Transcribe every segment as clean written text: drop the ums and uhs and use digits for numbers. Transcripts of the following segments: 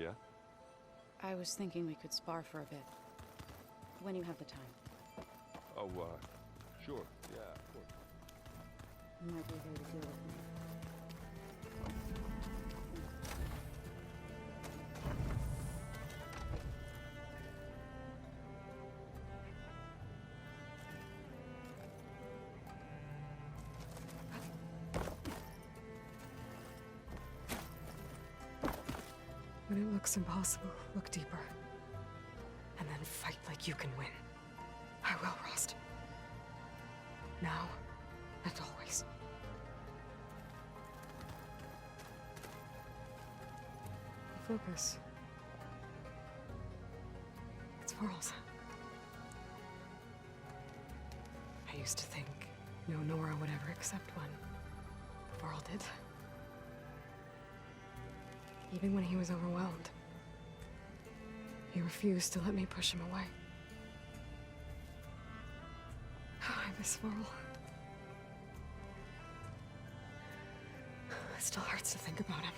Yeah? I was thinking we could spar for a bit. When you have the time. Oh, sure. Yeah, of course. You might be here to deal with me. When it looks impossible, look deeper. And then fight like you can win. I will, Rost. Now and always. Focus. It's Varl's. I used to think no Nora would ever accept one. Varl did. Even when he was overwhelmed. He refused to let me push him away. I miss Varl. It still hurts to think about him.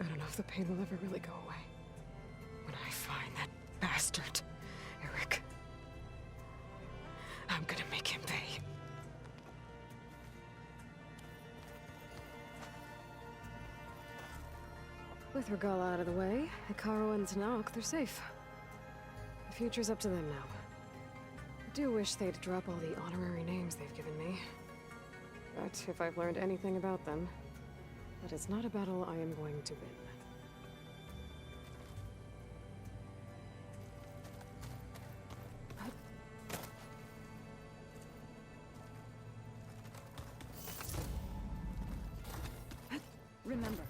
I don't know if the pain will ever really go away. When I find that bastard, Eric, I'm gonna make him pay. With Regalla out of the way, Hekarro and Tenakth, they're safe. The future's up to them now. I do wish they'd drop all the honorary names they've given me. But if I've learned anything about them, that it's not a battle I am going to win. Remember,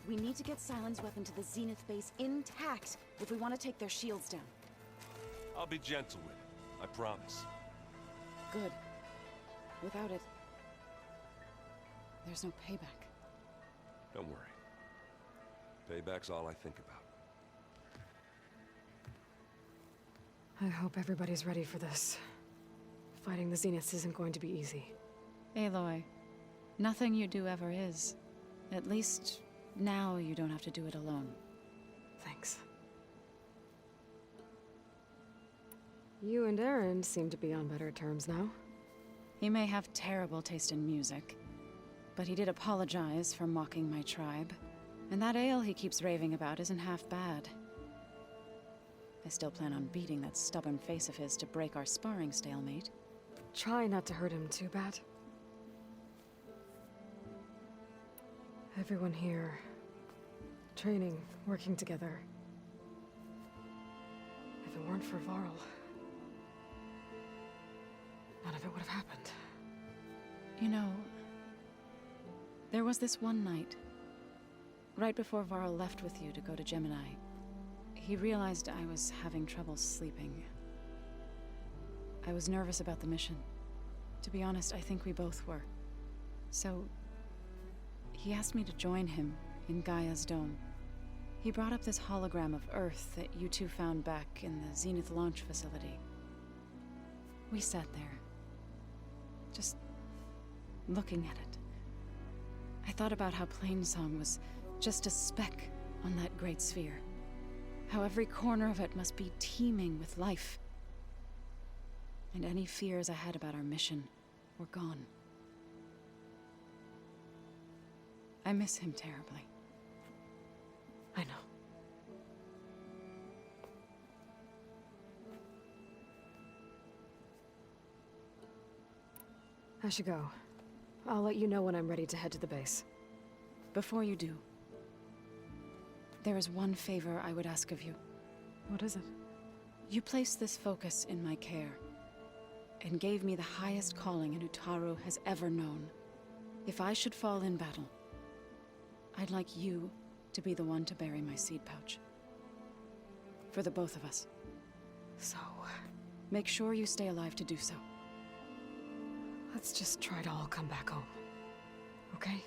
we need to get Sylens' weapon to the Zenith base intact if we want to take their shields down. I'll be gentle with it. I promise. Good. Without it, there's no payback. Don't worry. Payback's all I think about. I hope everybody's ready for this. Fighting the Zeniths isn't going to be easy. Aloy, nothing you do ever is. At least, now you don't have to do it alone. Thanks. You and Aaron seem to be on better terms now. He may have terrible taste in music, but he did apologize for mocking my tribe. And that ale he keeps raving about isn't half bad. I still plan on beating that stubborn face of his to break our sparring stalemate. Try not to hurt him too bad. Everyone here, training, working together. If it weren't for Varl, none of it would have happened. You know, there was this one night, right before Varl left with you to go to Gemini. He realized I was having trouble sleeping. I was nervous about the mission. To be honest, I think we both were. So, he asked me to join him in Gaia's dome. He brought up this hologram of Earth that you two found back in the Zenith launch facility. We sat there, just looking at it. I thought about how Plainsong was just a speck on that great sphere. How every corner of it must be teeming with life. And any fears I had about our mission were gone. I miss him terribly. I know. I should go. I'll let you know when I'm ready to head to the base. Before you do, there is one favor I would ask of you. What is it? You placed this focus in my care, and gave me the highest calling an Utaru has ever known. If I should fall in battle, I'd like you to be the one to bury my seed pouch. For the both of us. So, make sure you stay alive to do so. let's just try to all come back home. Okay?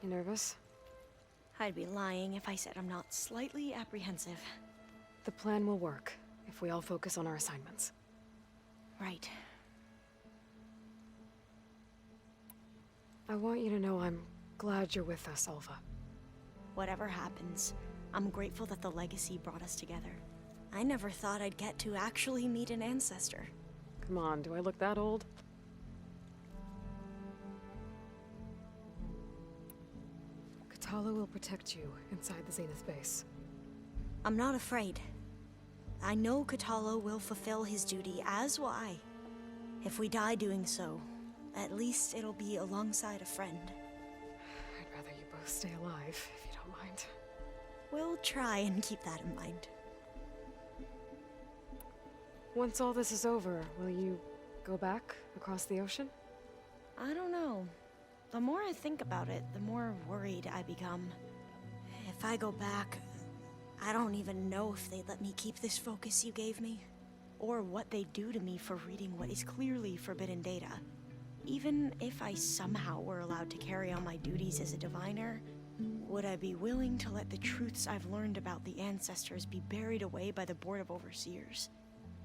You nervous? I'd be lying if I said I'm not slightly apprehensive. The plan will work, if if we all focus on our assignments. Right. I want you to know I'm glad you're with us, Alva. Whatever happens, I'm grateful that the legacy brought us together. I never thought I'd get to actually meet an ancestor. Come on, do I look that old? Katala will protect you inside the Zenith base. I'm not afraid. I know Katala will fulfill his duty, as will I. If we die doing so, at least it'll be alongside a friend. I'd rather you both stay alive, if you don't mind. We'll try and keep that in mind. Once all this is over, will you go back across the ocean? I don't know. The more I think about it, the more worried I become. If I go back, I don't even know if they'd let me keep this focus you gave me, or what they'd do to me for reading what is clearly forbidden data. Even if I somehow were allowed to carry on my duties as a diviner, would I be willing to let the truths I've learned about the ancestors be buried away by the Board of Overseers?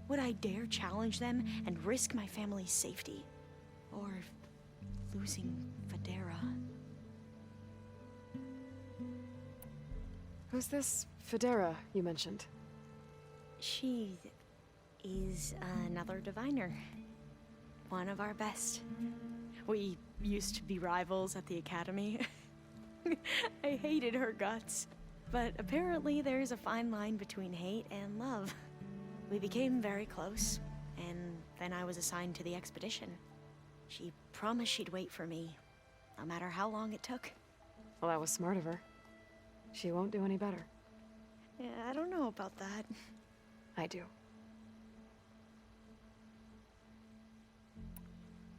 Would I dare challenge them and risk my family's safety? Or losing Federa? Who's this Federa you mentioned? She is another diviner. One of our best. We used to be rivals at the academy. I hated her guts. But apparently there's a fine line between hate and love. We became very close, and then I was assigned to the expedition. She promised she'd wait for me, no matter how long it took. Well, that was smart of her. She won't do any better. Yeah, I don't know about that. I do.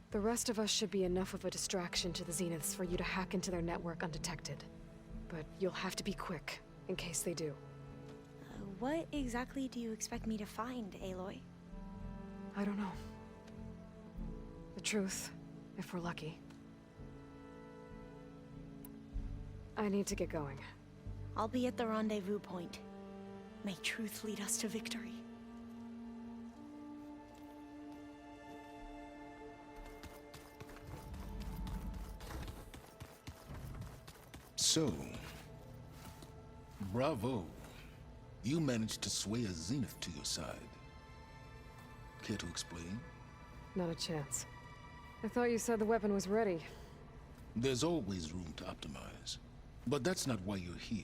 The rest of us should be enough of a distraction to the Zeniths for you to hack into their network undetected. But you'll have to be quick, in case they do. What exactly do you expect me to find, Aloy? I don't know. The truth, if we're lucky. I need to get going. I'll be at the rendezvous point. May truth lead us to victory. So, bravo. You managed to sway a Zenith to your side. Care to explain? Not a chance. I thought you said the weapon was ready. There's always room to optimize. But that's not why you're here.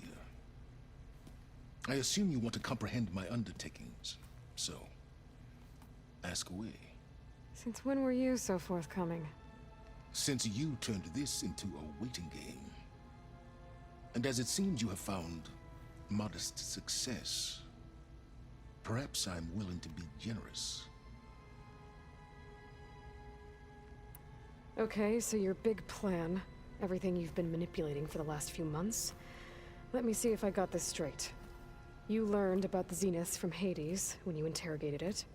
I assume you want to comprehend my undertakings. So, ask away. Since when were you so forthcoming? Since you turned this into a waiting game. And as it seems you have found modest success, perhaps I'm willing to be generous. Okay, so your big plan, everything you've been manipulating for the last few months. Let me see if I got this straight. You learned about the Zeniths from Hades when you interrogated it.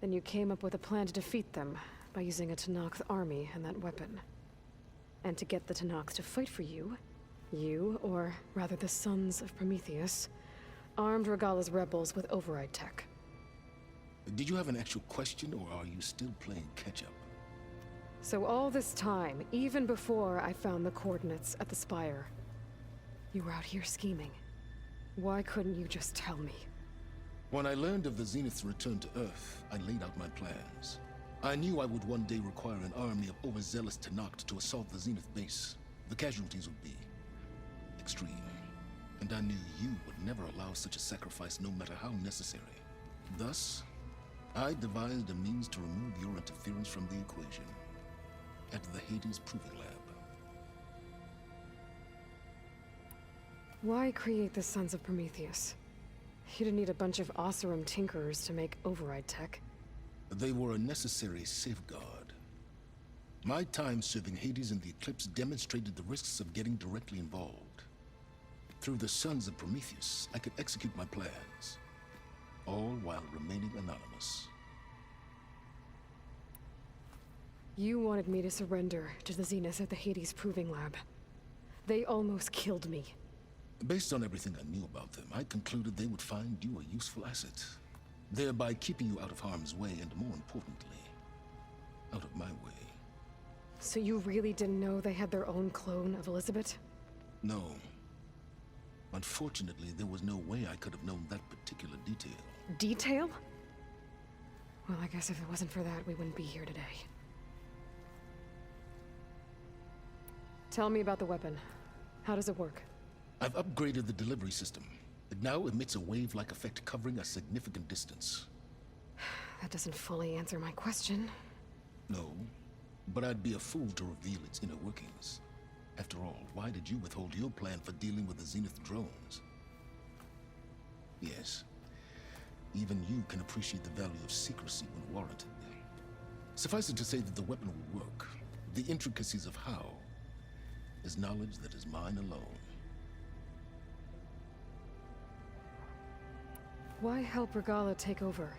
Then you came up with a plan to defeat them by using a Tenakth army and that weapon. And to get the Tenakth to fight for you, or rather the Sons of Prometheus, armed Regalla's rebels with override tech. Did you have an actual question, or are you still playing catch-up? So all this time, even before I found the coordinates at the Spire, you were out here scheming. Why couldn't you just tell me? When I learned of the Zenith's return to Earth, I laid out my plans. I knew I would one day require an army of overzealous Tenakth to assault the Zenith base. The casualties would be extreme. And I knew you would never allow such a sacrifice, no matter how necessary. Thus, I devised a means to remove your interference from the equation. At the Hades Proving Lab. Why create the Sons of Prometheus? You didn't need a bunch of Oseram tinkerers to make override tech. They were a necessary safeguard. My time serving Hades in the Eclipse demonstrated the risks of getting directly involved. Through the Sons of Prometheus, I could execute my plans, all while remaining anonymous. You wanted me to surrender to the Zeniths at the Hades Proving Lab. They almost killed me. Based on everything I knew about them, I concluded they would find you a useful asset. thereby keeping you out of harm's way and, more importantly, out of my way. So you really didn't know they had their own clone of Elizabeth? No. Unfortunately, there was no way I could have known that particular detail. Detail? Well, I guess if it wasn't for that, we wouldn't be here today. Tell me about the weapon. How does it work? I've upgraded the delivery system. It now emits a wave-like effect covering a significant distance. That doesn't fully answer my question. No, but I'd be a fool to reveal its inner workings. After all, why did you withhold your plan for dealing with the Zenith drones? Yes, even you can appreciate the value of secrecy when warranted. Suffice it to say that the weapon will work. The intricacies of how is knowledge that is mine alone. Why help Regalla take over?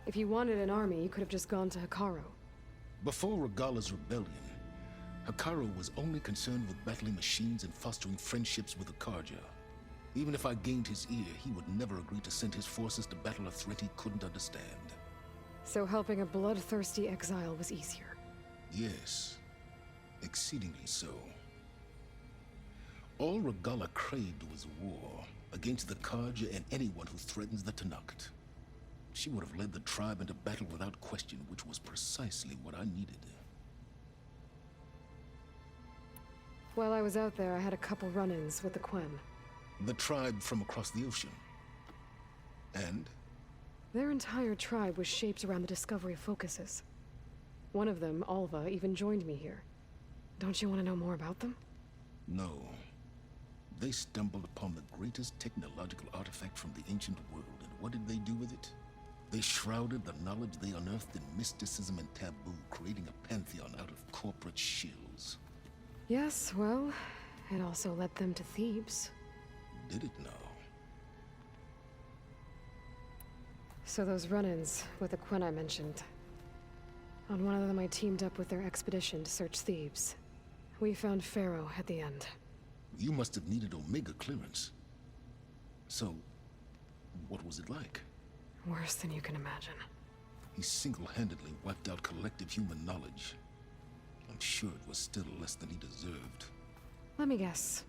If you wanted an army, you could have just gone to Hekarro. Before Regalla's rebellion, Hekarro was only concerned with battling machines and fostering friendships with the Carja. Even if I gained his ear, he would never agree to send his forces to battle a threat he couldn't understand. So helping a bloodthirsty exile was easier? Yes, exceedingly so. All Regalla craved was war against the Carja and anyone who threatens the Tenakth. She would have led the tribe into battle without question, which was precisely what I needed. While I was out there, I had a couple run-ins with the Quen. The tribe from across the ocean. And? Their entire tribe was shaped around the discovery focuses. One of them, Alva, even joined me here. Don't you want to know more about them? No. They stumbled upon the greatest technological artifact from the ancient world, and what did they do with it? They shrouded the knowledge they unearthed in mysticism and taboo, creating a pantheon out of corporate shills. Yes, well, it also led them to Thebes. Did it now? So those run-ins with the Quen I mentioned. On one of them I teamed up with their expedition to search Thebes. We found Pharaoh at the end. You must have needed Omega clearance. So, what was it like? Worse than you can imagine. He single-handedly wiped out collective human knowledge. I'm sure it was still less than he deserved. Let me guess.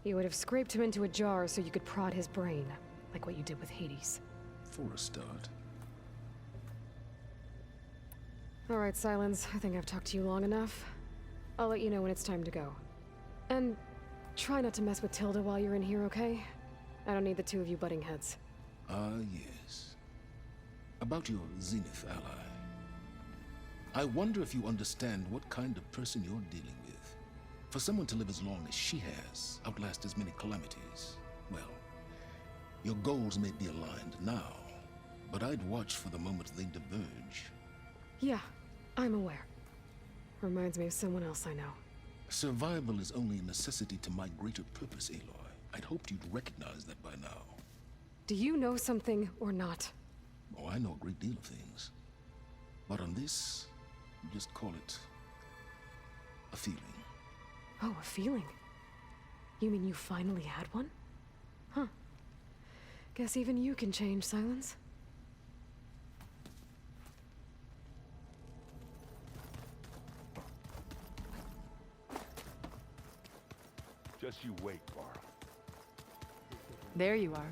You would have scraped him into a jar so you could prod his brain, like what you did with Hades. For a start. All right, Silence. I think I've talked to you long enough. I'll let you know when it's time to go. And try not to mess with Tilda while you're in here, okay? I don't need the two of you butting heads. Ah, yes. About your Zenith ally. I wonder if you understand what kind of person you're dealing with. For someone to live as long as she has, outlast as many calamities, well, your goals may be aligned now, but I'd watch for the moment they diverge. Yeah, I'm aware. Reminds me of someone else I know. Survival is only a necessity to my greater purpose, Aloy. I'd hoped you'd recognize that by now. Do you know something or not? Oh, I know a great deal of things. But on this, just call it a feeling. Oh, a feeling? You mean you finally had one? Huh. Guess even you can change, Silence. Just you wait, Varl. There you are.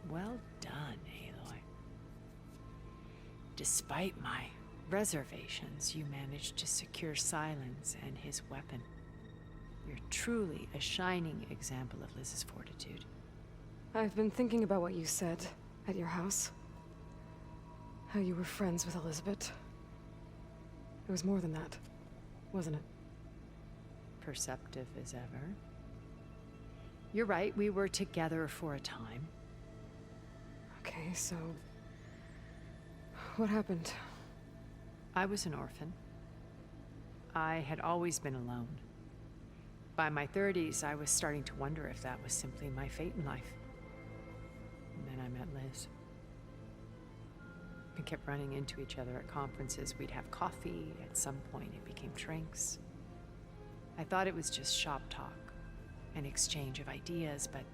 Well done, Aloy. Despite my reservations, you managed to secure Silence and his weapon. You're truly a shining example of Liz's fortitude. I've been thinking about what you said at your house. How you were friends with Elizabeth. It was more than that, wasn't it? Perceptive as ever. You're right, we were together for a time. Okay, so... what happened? I was an orphan. I had always been alone. By my 30s, I was starting to wonder if that was simply my fate in life. And then I met Liz. We kept running into each other at conferences. We'd have coffee. At some point, it became drinks. I thought it was just shop talk, an exchange of ideas, but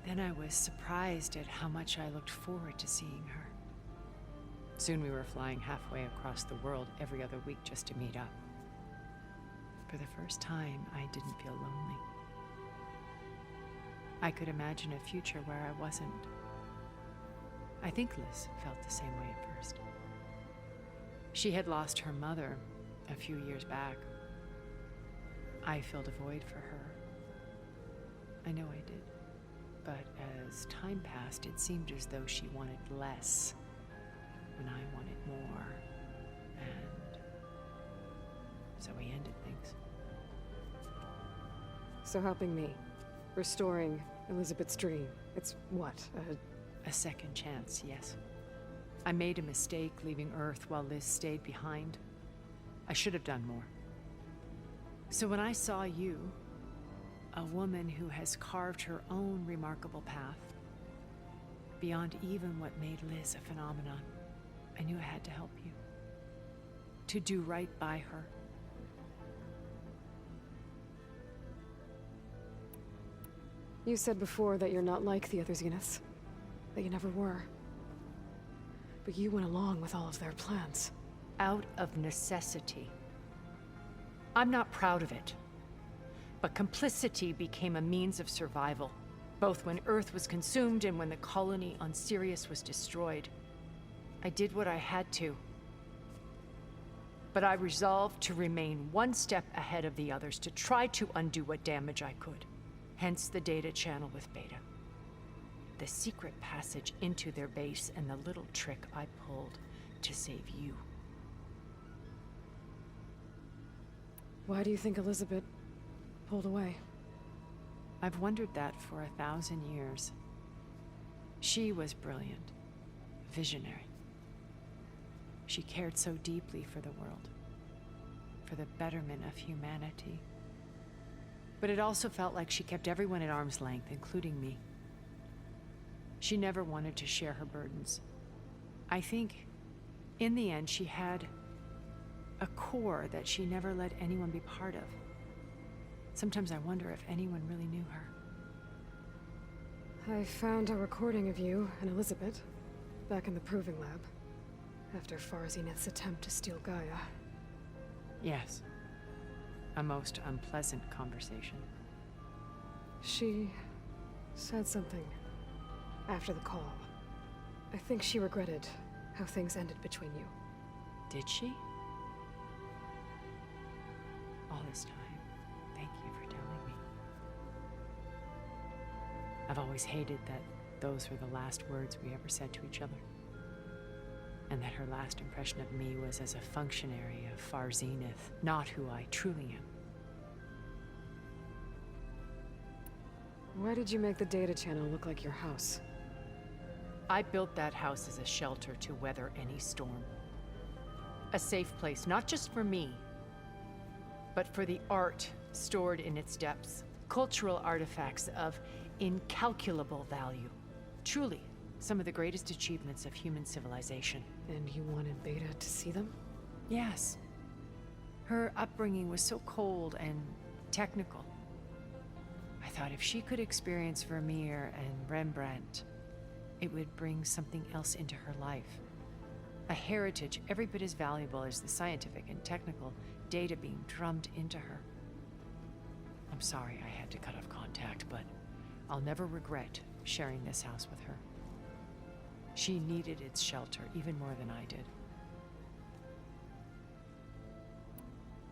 then I was surprised at how much I looked forward to seeing her. Soon we were flying halfway across the world every other week just to meet up. For the first time, I didn't feel lonely. I could imagine a future where I wasn't. I think Liz felt the same way at first. She had lost her mother a few years back. I filled a void for her. I know I did. But as time passed, it seemed as though she wanted less, and I wanted more. And so we ended things. So helping me, restoring Elizabeth's dream, it's what, A second chance, yes. I made a mistake leaving Earth while Liz stayed behind. I should have done more. So when I saw you, a woman who has carved her own remarkable path, beyond even what made Liz a phenomenon, I knew I had to help you. To do right by her. You said before that you're not like the other Zeniths. That you never were. But you went along with all of their plans. Out of necessity. I'm not proud of it. But complicity became a means of survival, both when Earth was consumed and when the colony on Sirius was destroyed. I did what I had to. But I resolved to remain one step ahead of the others, to try to undo what damage I could. Hence the data channel with Beta. The secret passage into their base and the little trick I pulled to save you. Why do you think Elizabeth pulled away? I've wondered that for 1,000 years. She was brilliant, visionary. She cared so deeply for the world, for the betterment of humanity. But it also felt like she kept everyone at arm's length, including me. She never wanted to share her burdens. I think, in the end, she had a core that she never let anyone be part of. Sometimes I wonder if anyone really knew her. I found a recording of you and Elizabeth back in the Proving Lab after Far Zenith's attempt to steal Gaia. Yes. A most unpleasant conversation. She said something after the call. I think she regretted how things ended between you. Did she? All this time, thank you for telling me. I've always hated that those were the last words we ever said to each other. And that her last impression of me was as a functionary of Far Zenith, not who I truly am. Why did you make the data channel look like your house? I built that house as a shelter to weather any storm. A safe place, not just for me, but for the art stored in its depths. Cultural artifacts of incalculable value. Truly, some of the greatest achievements of human civilization. And you wanted Beta to see them? Yes. Her upbringing was so cold and technical. I thought if she could experience Vermeer and Rembrandt, it would bring something else into her life. A heritage every bit as valuable as the scientific and technical data being drummed into her. I'm sorry I had to cut off contact, but I'll never regret sharing this house with her. She needed its shelter even more than I did.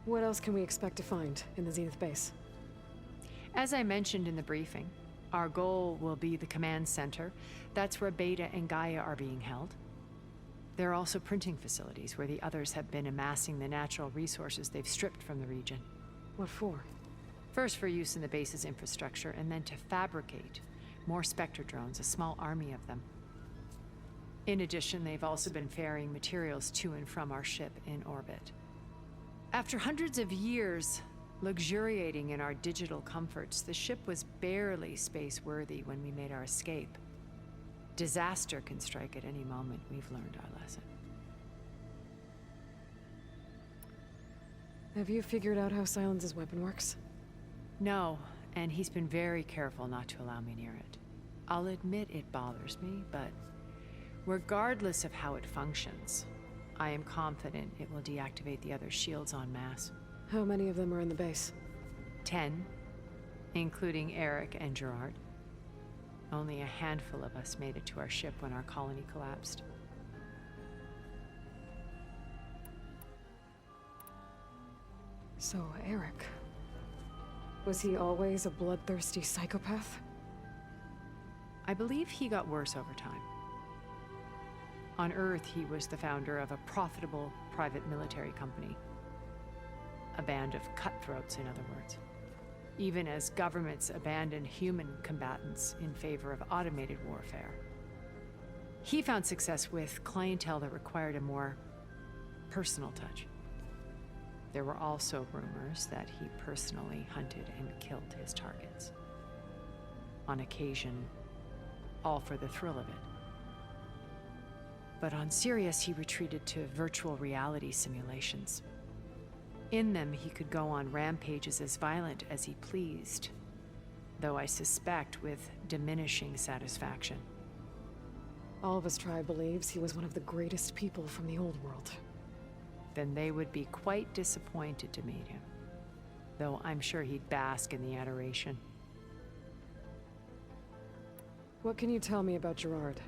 What else can we expect to find in the Zenith base? As I mentioned in the briefing, our goal will be the command center. That's where Beta and Gaia are being held. There are also printing facilities where the others have been amassing the natural resources they've stripped from the region. What for? First for use in the base's infrastructure, and then to fabricate more Spectre drones, a small army of them. In addition, they've also been ferrying materials to and from our ship in orbit. After hundreds of years luxuriating in our digital comforts, the ship was barely space-worthy when we made our escape. Disaster can strike at any moment. We've learned our lesson. Have you figured out how Silence's weapon works? No, and he's been very careful not to allow me near it. I'll admit it bothers me, but regardless of how it functions, I am confident it will deactivate the other shields en masse. How many of them are in the base? 10, including Eric and Gerard. Only a handful of us made it to our ship when our colony collapsed. So, Eric. Was he always a bloodthirsty psychopath? I believe he got worse over time. On Earth, he was the founder of a profitable private military company. A band of cutthroats, in other words. Even as governments abandoned human combatants in favor of automated warfare. He found success with clientele that required a more personal touch. There were also rumors that he personally hunted and killed his targets. On occasion, all for the thrill of it. But on Sirius, he retreated to virtual reality simulations. In them, he could go on rampages as violent as he pleased, though I suspect with diminishing satisfaction. All of his tribe believes he was one of the greatest people from the old world. Then they would be quite disappointed to meet him, though I'm sure he'd bask in the adoration. What can you tell me about Gerard?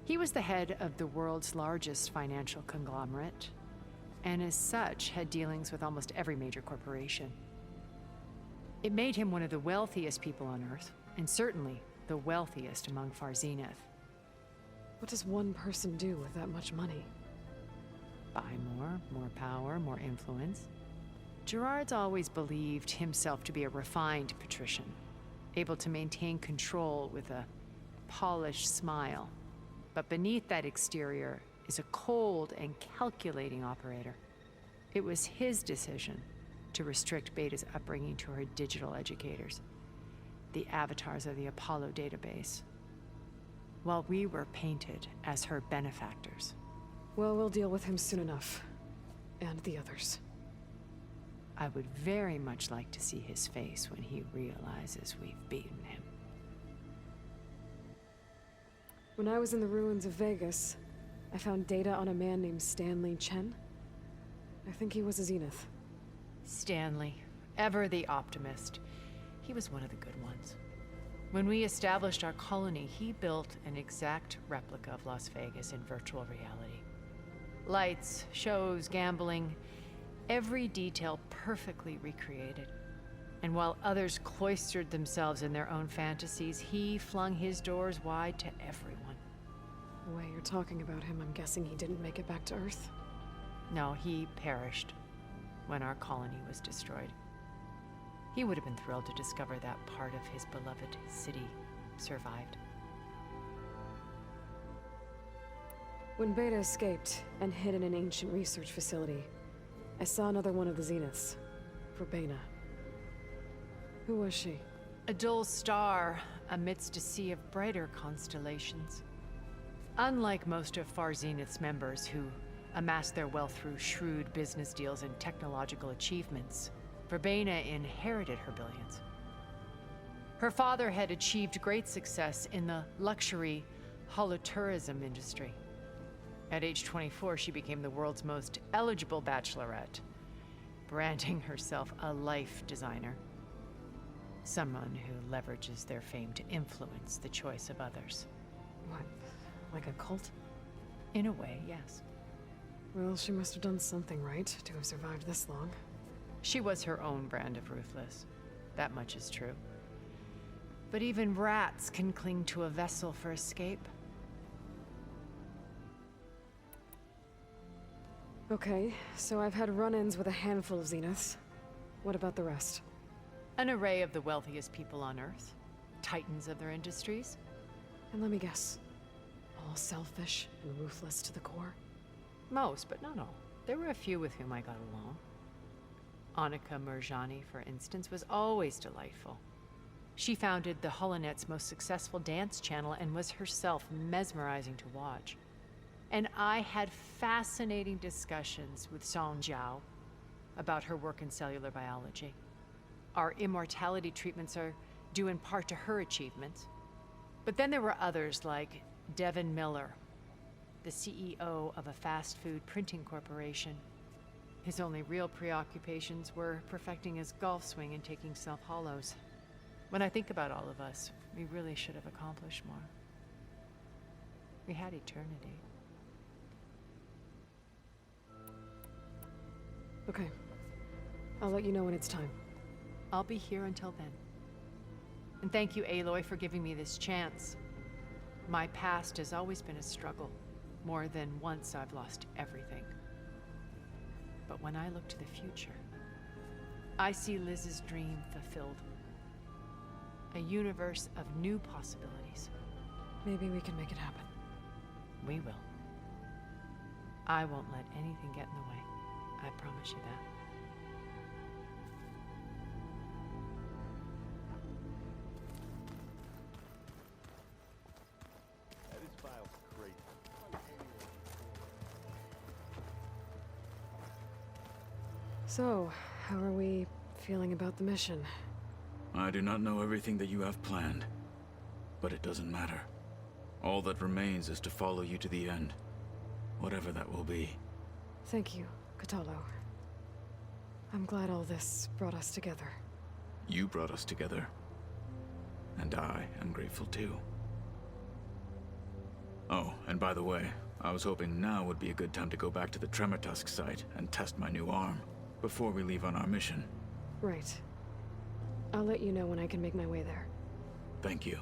He was the head of the world's largest financial conglomerate, and as such had dealings with almost every major corporation. It made him one of the wealthiest people on Earth, and certainly the wealthiest among Far Zenith. What does one person do with that much money? Buy more power, more influence. Gerard's always believed himself to be a refined patrician, able to maintain control with a polished smile. But beneath that exterior is a cold and calculating operator. It was his decision to restrict Beta's upbringing to her digital educators, the avatars of the Apollo database, while we were painted as her benefactors. Well, we'll deal with him soon enough. And the others. I would very much like to see his face when he realizes we've beaten him. When I was in the ruins of Vegas, I found data on a man named Stanley Chen. I think he was a Zenith. Stanley, ever the optimist. He was one of the good ones. When we established our colony, he built an exact replica of Las Vegas in virtual reality. Lights, shows, gambling, every detail perfectly recreated. And while others cloistered themselves in their own fantasies, he flung his doors wide to everyone. The way you're talking about him, I'm guessing he didn't make it back to Earth. No, he perished when our colony was destroyed. He would have been thrilled to discover that part of his beloved city survived. When Beta escaped and hid in an ancient research facility, I saw another one of the Zeniths, Verbena. Who was she? A dull star amidst a sea of brighter constellations. Unlike most of Far Zenith's members who amassed their wealth through shrewd business deals and technological achievements, Verbena inherited her billions. Her father had achieved great success in the luxury holotourism industry. At age 24, she became the world's most eligible bachelorette, branding herself a life designer. Someone who leverages their fame to influence the choice of others. What, like a cult? In a way, yes. Well, she must have done something right to have survived this long. She was her own brand of ruthless. That much is true. But even rats can cling to a vessel for escape. Okay, so I've had run-ins with a handful of Zeniths. What about the rest? An array of the wealthiest people on Earth. Titans of their industries. And let me guess. All selfish and ruthless to the core? Most, but not all. There were a few with whom I got along. Annika Murjani, for instance, was always delightful. She founded the Holonet's most successful dance channel and was herself mesmerizing to watch. And I had fascinating discussions with Song Jiao, about her work in cellular biology. Our immortality treatments are due in part to her achievements. But then there were others like Devin Miller, the CEO of a fast food printing corporation. His only real preoccupations were perfecting his golf swing and taking self-hollows. When I think about all of us, we really should have accomplished more. We had eternity. Okay. I'll let you know when it's time. I'll be here until then. And thank you, Aloy, for giving me this chance. My past has always been a struggle. More than once I've lost everything. But when I look to the future, I see Liz's dream fulfilled. A universe of new possibilities. Maybe we can make it happen. We will. I won't let anything get in the way. I promise you that. So, how are we feeling about the mission? I do not know everything that you have planned, but it doesn't matter. All that remains is to follow you to the end, whatever that will be. Thank you, Kotallo. I'm glad all this brought us together. You brought us together, and I am grateful too. Oh, and by the way, I was hoping now would be a good time to go back to the Tremortusk site and test my new arm, before we leave on our mission. Right. I'll let you know when I can make my way there. Thank you.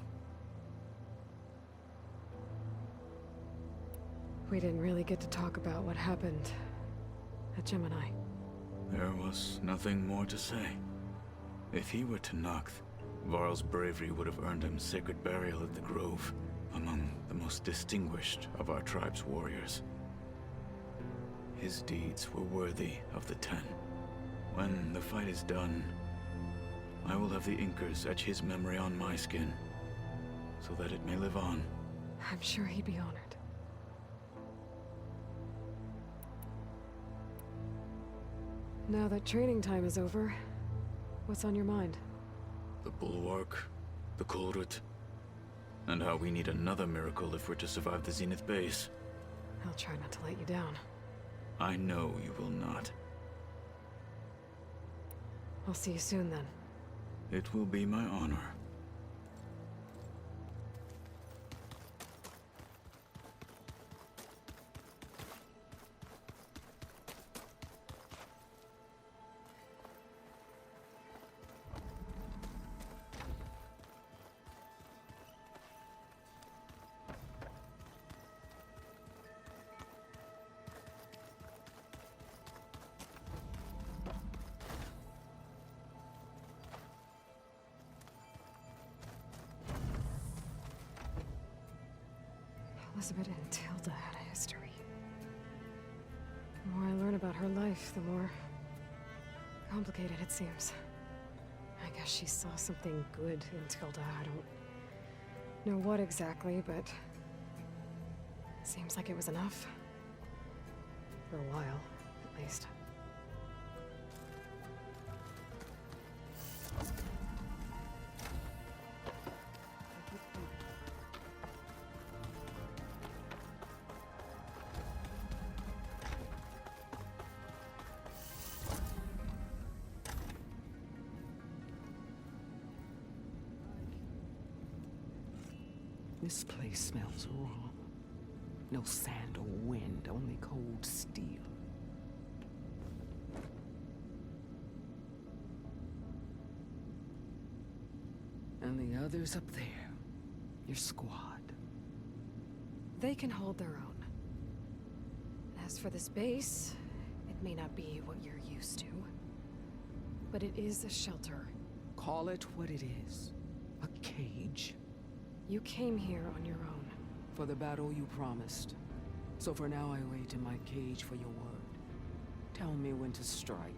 We didn't really get to talk about what happened at Gemini. There was nothing more to say. If he were to Noct, Varl's bravery would have earned him sacred burial at the Grove, among the most distinguished of our tribe's warriors. His deeds were worthy of the Ten. When the fight is done, I will have the Inkers etch his memory on my skin, so that it may live on. I'm sure he'd be honored. Now that training time is over, what's on your mind? The Bulwark, the Kulrut, and how we need another miracle if we're to survive the Zenith base. I'll try not to let you down. I know you will not. I'll see you soon then. It will be my honor. Elizabeth and Tilda had a history. The more I learn about her life, the more complicated it seems. I guess she saw something good in Tilda. I don't know what exactly, but seems like it was enough. For a while, at least. This place smells wrong. No sand or wind, only cold steel. And the others up there, your squad. They can hold their own. As for this base, it may not be what you're used to, but it is a shelter. Call it what it is. A cage. You came here on your own. For the battle you promised. So for now I wait in my cage for your word. Tell me when to strike.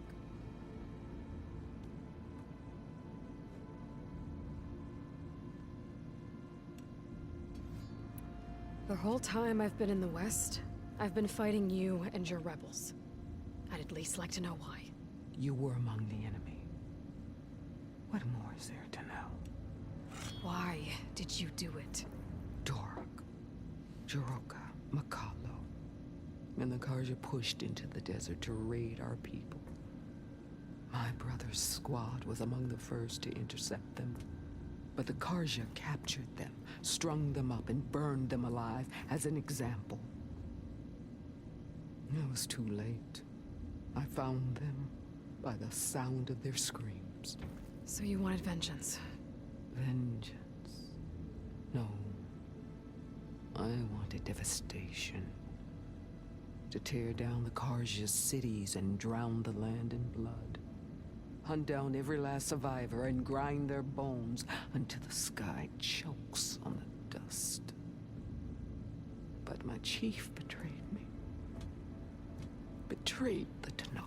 The whole time I've been in the West, I've been fighting you and your rebels. I'd at least like to know why. You were among the enemy. What more is there to know? Why did you do it? Dork, Jiroka, Makalo, and the Karja pushed into the desert to raid our people. My brother's squad was among the first to intercept them. But the Karja captured them, strung them up, and burned them alive as an example. It was too late. I found them by the sound of their screams. So you wanted vengeance? Vengeance? No. I wanted devastation. To tear down the Karja's cities and drown the land in blood. Hunt down every last survivor and grind their bones until the sky chokes on the dust. But my chief betrayed me. Betrayed the Tenakth.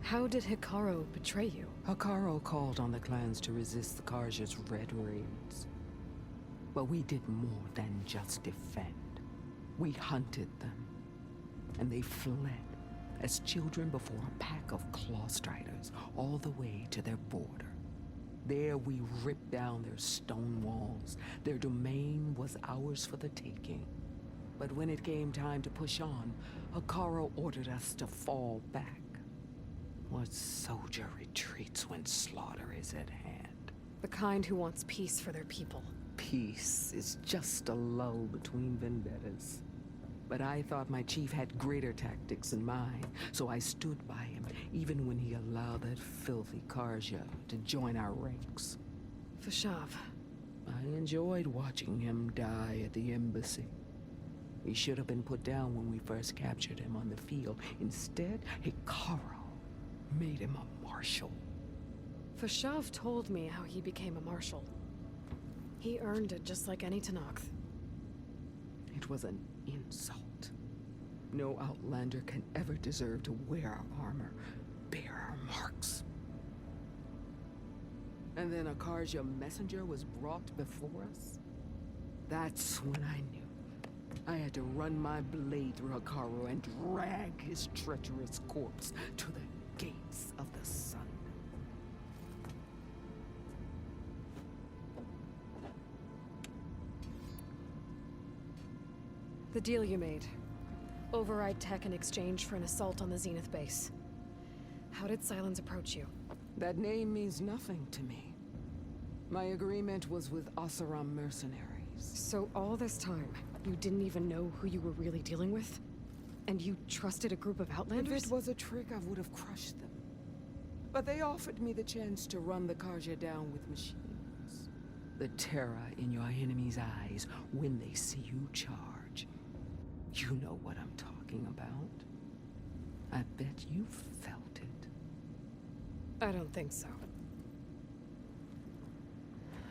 How did Hikaru betray you? Hikaru called on the clans to resist the Karja's red raids. But we did more than just defend. We hunted them, and they fled as children before a pack of claw striders all the way to their border. There we ripped down their stone walls. Their domain was ours for the taking. But when it came time to push on, Hikaru ordered us to fall back. What soldier retreats when slaughter is at hand? The kind who wants peace for their people. Peace is just a lull between vendettas. But I thought my chief had greater tactics in mind, so I stood by him, even when he allowed that filthy Karja to join our ranks. Fashav. I enjoyed watching him die at the embassy. He should have been put down when we first captured him on the field. Instead, Hikaru made him a marshal. Fashav told me how he became a marshal. He earned it just like any Tenakth. It was an insult. No Outlander can ever deserve to wear our armor, bear our marks. And then a Karja messenger was brought before us? That's when I knew. I had to run my blade through Hikaru and drag his treacherous corpse to the gates of the sun. The deal you made. Override tech in exchange for an assault on the Zenith base. How did Sylens approach you? That name means nothing to me. My agreement was with Oseram mercenaries. So all this time, you didn't even know who you were really dealing with? And you trusted a group of Outlanders? If it was a trick, I would have crushed them. But they offered me the chance to run the Karja down with machines. The terror in your enemy's eyes when they see you charge. You know what I'm talking about. I bet you felt it. I don't think so.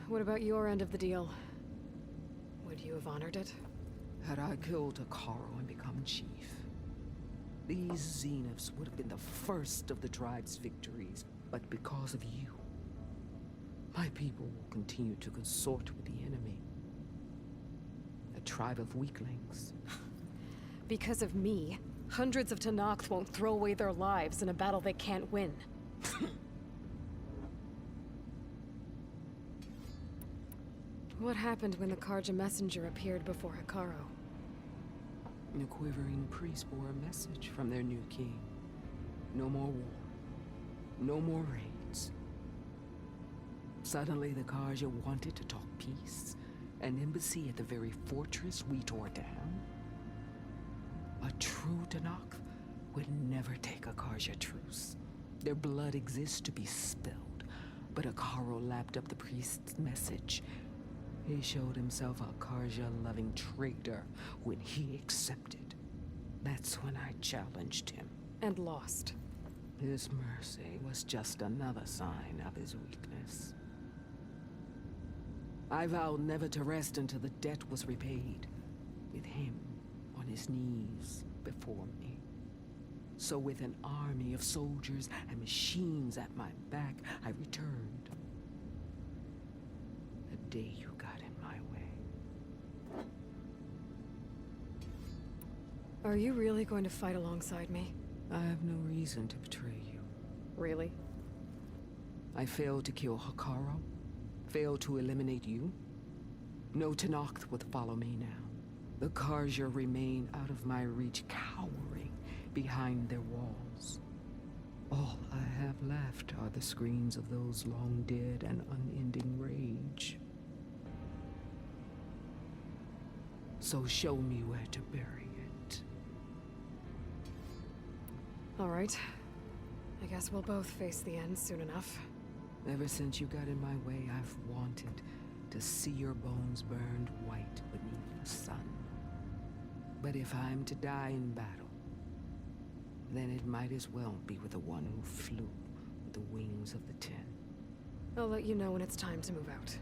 What about your end of the deal? Would you have honored it? Had I killed Hikaru and become chief, these Zeniths would have been the first of the tribe's victories. But because of you, my people will continue to consort with the enemy. A tribe of weaklings. Because of me, hundreds of Tenakth won't throw away their lives in a battle they can't win. What happened when the Karja messenger appeared before Hikaru? The quivering priest bore a message from their new king. No more war. No more raids. Suddenly the Karja wanted to talk peace. An embassy at the very fortress we tore down. A true Tenakth would never take a Karja truce. Their blood exists to be spilled. But Hikaru lapped up the priest's message. He showed himself a Karja-loving traitor when he accepted. That's when I challenged him. And lost. His mercy was just another sign of his weakness. I vowed never to rest until the debt was repaid, with him on his knees before me. So with an army of soldiers and machines at my back, I returned. The day you got in my way. Are you really going to fight alongside me? I have no reason to betray you. Really? I failed to kill Hekarro, failed to eliminate you. No Tenakth would follow me now. The Carja remain out of my reach, cowering behind their walls. All I have left are the screams of those long dead and unending rage. So show me where to bury it. All right. I guess we'll both face the end soon enough. Ever since you got in my way, I've wanted to see your bones burned white beneath the sun. But if I'm to die in battle, then it might as well be with the one who flew with the wings of the Ten. I'll let you know when it's time to move out.